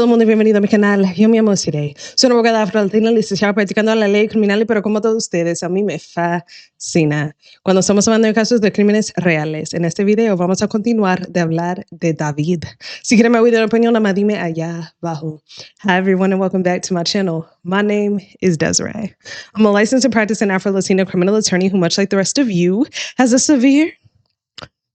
todo el mundo y bienvenido a mi canal. Yo me llamo Sirey. Soy una abogada afro-latina licenciada practicando la ley criminal, pero como todos ustedes, a mí me fascina cuando estamos hablando de casos de crímenes reales. En este video vamos a continuar de hablar de David. Si quieren más video de opinión, nada más dime allá abajo. Hi everyone and welcome back to my channel. My name is Desiree. I'm a licensed and practicing Afro-Latino criminal attorney who, much like the rest of you, has a severe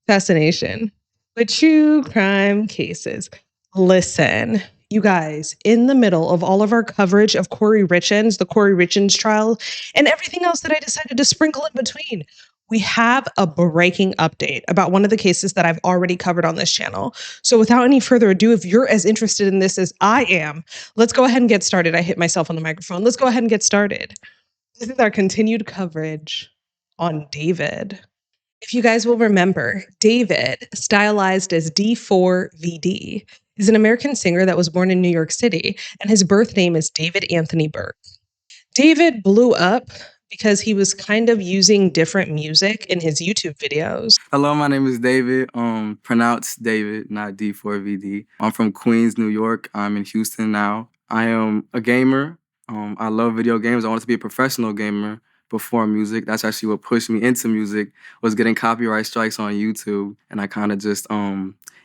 fascination with true crime cases. Listen, you guys, in the middle of all of our coverage of the Corey Richins trial, and everything else that I decided to sprinkle in between, we have a breaking update about one of the cases that I've already covered on this channel. So without any further ado, if you're as interested in this as I am, let's go ahead and get started. I hit myself on the microphone. Let's go ahead and get started. This is our continued coverage on David. If you guys will remember, David, stylized as D4VD, is an American singer that was born in New York City, and his birth name is David Anthony Burke. David blew up because he was kind of using different music in his YouTube videos. Hello, my name is David, pronounced David, not D4VD. I'm from Queens, New York. I'm in Houston now. I am a gamer. I love video games. I wanted to be a professional gamer before music. That's actually what pushed me into music, was getting copyright strikes on YouTube. And I kind of just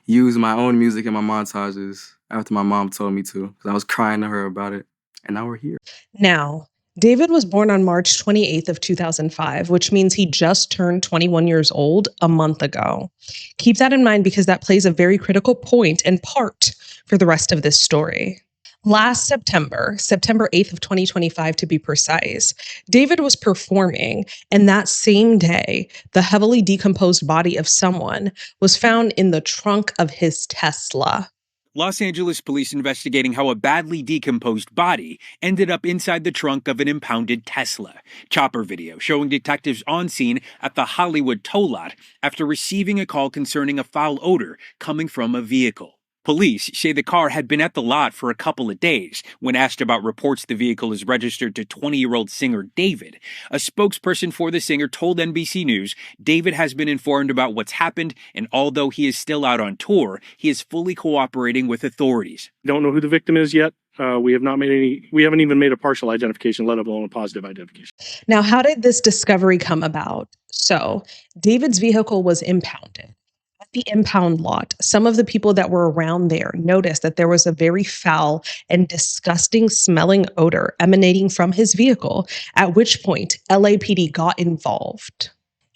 used my own music in my montages after my mom told me to, because I was crying to her about it. And now we're here. Now, David was born on March 28th of 2005, which means he just turned 21 years old a month ago. Keep that in mind because that plays a very critical point and part for the rest of this story. Last September 8th of 2025 to be precise, David was performing, and that same day, the heavily decomposed body of someone was found in the trunk of his Tesla. Los Angeles police investigating how a badly decomposed body ended up inside the trunk of an impounded Tesla. Chopper video showing detectives on scene at the Hollywood tow lot after receiving a call concerning a foul odor coming from a vehicle. Police say the car had been at the lot for a couple of days. When asked about reports the vehicle is registered to 20-year-old singer David, a spokesperson for the singer told NBC News David has been informed about what's happened, and although he is still out on tour, he is fully cooperating with authorities. Don't know who the victim is yet. We haven't even made a partial identification, let alone a positive identification. Now, how did this discovery come about? So, David's vehicle was impounded. At the impound lot, some of the people that were around there noticed that there was a very foul and disgusting smelling odor emanating from his vehicle, at which point LAPD got involved.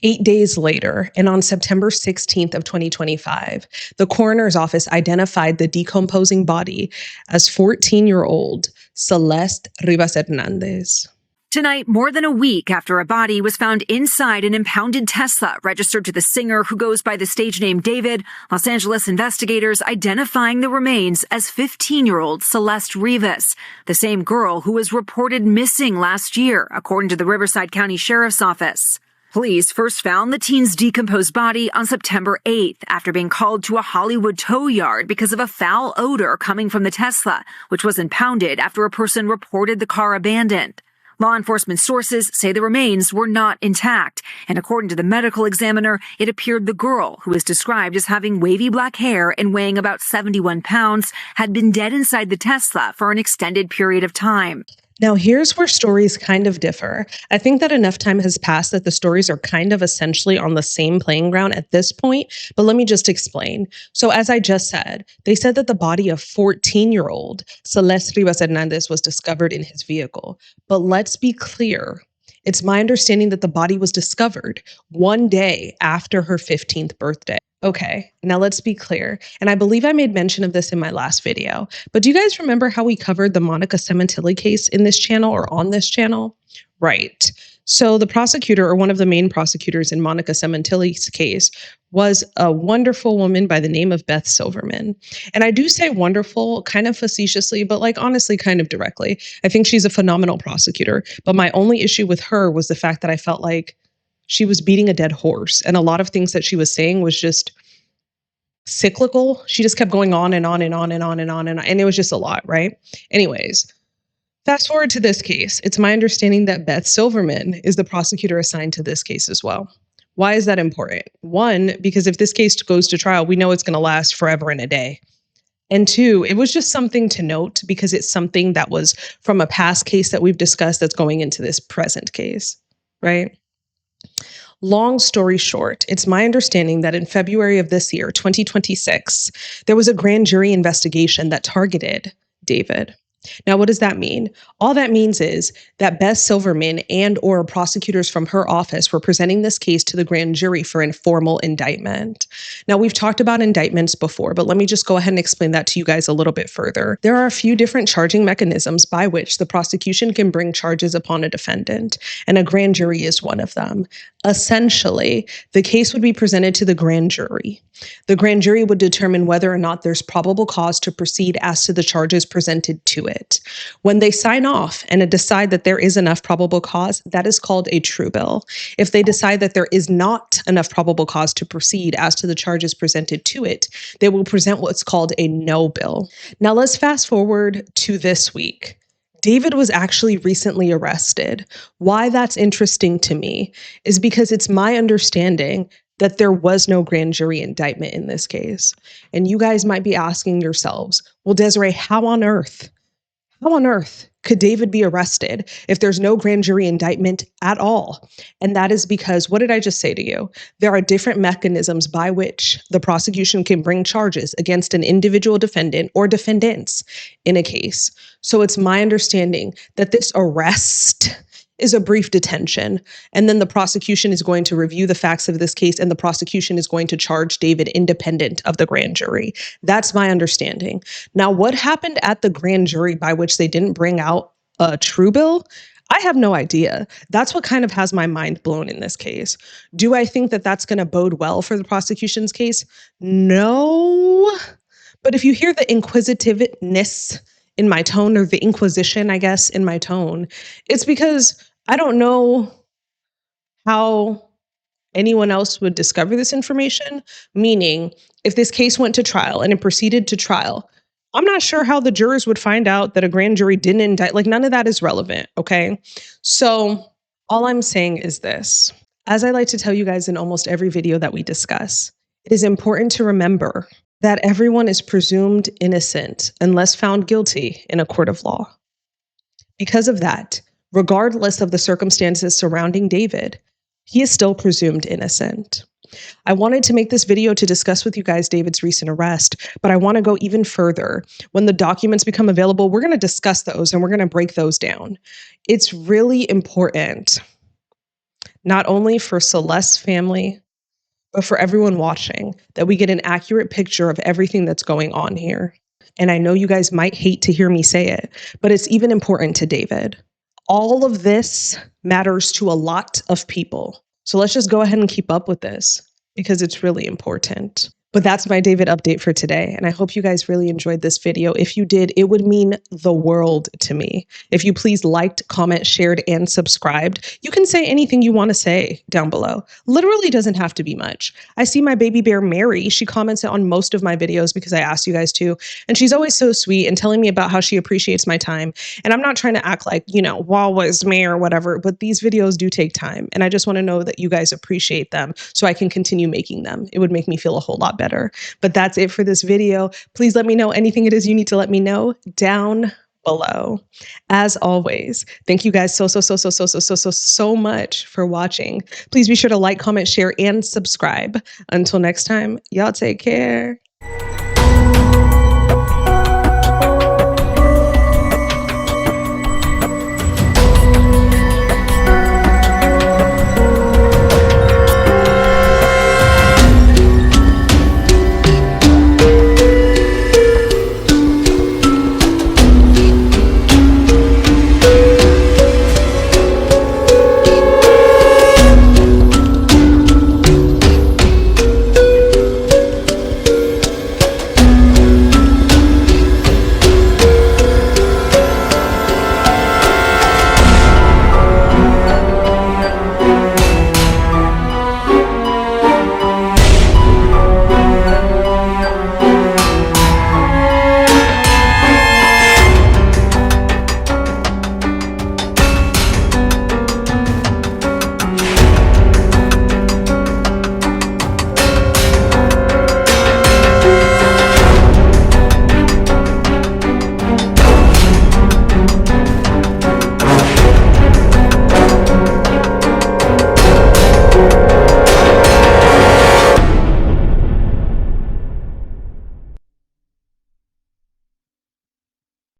8 days later, and on September 16th of 2025, the coroner's office identified the decomposing body as 14-year-old Celeste Rivas Hernandez. Tonight, more than a week after a body was found inside an impounded Tesla registered to the singer who goes by the stage name David, Los Angeles investigators identifying the remains as 15-year-old Celeste Rivas, the same girl who was reported missing last year, according to the Riverside County Sheriff's Office. Police first found the teen's decomposed body on September 8th after being called to a Hollywood tow yard because of a foul odor coming from the Tesla, which was impounded after a person reported the car abandoned. Law enforcement sources say the remains were not intact, and according to the medical examiner, it appeared the girl, who is described as having wavy black hair and weighing about 71 pounds, had been dead inside the Tesla for an extended period of time. Now, here's where stories kind of differ. I think that enough time has passed that the stories are kind of essentially on the same playing ground at this point, but let me just explain. So as I just said, they said that the body of 14-year-old Celeste Rivas Hernandez was discovered in his vehicle. But let's be clear. It's my understanding that the body was discovered one day after her 15th birthday. Okay, now let's be clear. And I believe I made mention of this in my last video, but do you guys remember how we covered the Monica Cementilli case in this channel or on this channel? Right. So the prosecutor, or one of the main prosecutors in Monica Cementilli's case, was a wonderful woman by the name of Beth Silverman. And I do say wonderful kind of facetiously, but like honestly kind of directly. I think she's a phenomenal prosecutor. But my only issue with her was the fact that I felt like she was beating a dead horse. And a lot of things that she was saying was just cyclical. She just kept going on and on and on and on and on. And it was just a lot, right? Anyways, fast forward to this case. It's my understanding that Beth Silverman is the prosecutor assigned to this case as well. Why is that important? One, because if this case goes to trial, we know it's going to last forever and a day. And two, it was just something to note because it's something that was from a past case that we've discussed that's going into this present case, right? Long story short, it's my understanding that in February of this year, 2026, there was a grand jury investigation that targeted David. Now, what does that mean? All that means is that Beth Silverman and or prosecutors from her office were presenting this case to the grand jury for a formal indictment. Now, we've talked about indictments before, but let me just go ahead and explain that to you guys a little bit further. There are a few different charging mechanisms by which the prosecution can bring charges upon a defendant, and a grand jury is one of them. Essentially, the case would be presented to the grand jury. The grand jury would determine whether or not there's probable cause to proceed as to the charges presented to it. When they sign off and decide that there is enough probable cause, that is called a true bill. If they decide that there is not enough probable cause to proceed as to the charges presented to it, they will present what's called a no bill. Now let's fast forward to this week. David was actually recently arrested. Why that's interesting to me is because it's my understanding that there was no grand jury indictment in this case. And you guys might be asking yourselves, well, Desiree, how on earth could David be arrested if there's no grand jury indictment at all? And that is because, what did I just say to you? There are different mechanisms by which the prosecution can bring charges against an individual defendant or defendants in a case. So it's my understanding that this arrest is a brief detention, and then the prosecution is going to review the facts of this case, and the prosecution is going to charge David independent of the grand jury. That's my understanding. Now, what happened at the grand jury by which they didn't bring out a true bill? I have no idea. That's what kind of has my mind blown in this case. Do I think that that's going to bode well for the prosecution's case? No. But if you hear the inquisitiveness in my tone, or the inquisition, I guess, in my tone, it's because I don't know how anyone else would discover this information. Meaning, if this case went to trial and it proceeded to trial, I'm not sure how the jurors would find out that a grand jury didn't indict. Like, none of that is relevant, okay? So all I'm saying is this. As I like to tell you guys in almost every video that we discuss, it is important to remember that everyone is presumed innocent unless found guilty in a court of law. Because of that, regardless of the circumstances surrounding David, he is still presumed innocent. I wanted to make this video to discuss with you guys David's recent arrest, but I want to go even further. When the documents become available, we're going to discuss those and we're going to break those down. It's really important, not only for Celeste's family, but for everyone watching, that we get an accurate picture of everything that's going on here. And I know you guys might hate to hear me say it, but it's even important to David. All of this matters to a lot of people. So let's just go ahead and keep up with this because it's really important. But that's my David update for today. And I hope you guys really enjoyed this video. If you did, it would mean the world to me. If you please liked, comment, shared, and subscribed. You can say anything you want to say down below. Literally doesn't have to be much. I see my baby bear, Mary. She comments on most of my videos because I asked you guys to. And she's always so sweet and telling me about how she appreciates my time. And I'm not trying to act like, wall was me or whatever, but these videos do take time. And I just want to know that you guys appreciate them so I can continue making them. It would make me feel a whole lot better. But that's it for this video. Please let me know anything it is you need to let me know down below. As always, thank you guys so much for watching. Please be sure to like, comment, share, and subscribe. Until next time, y'all take care.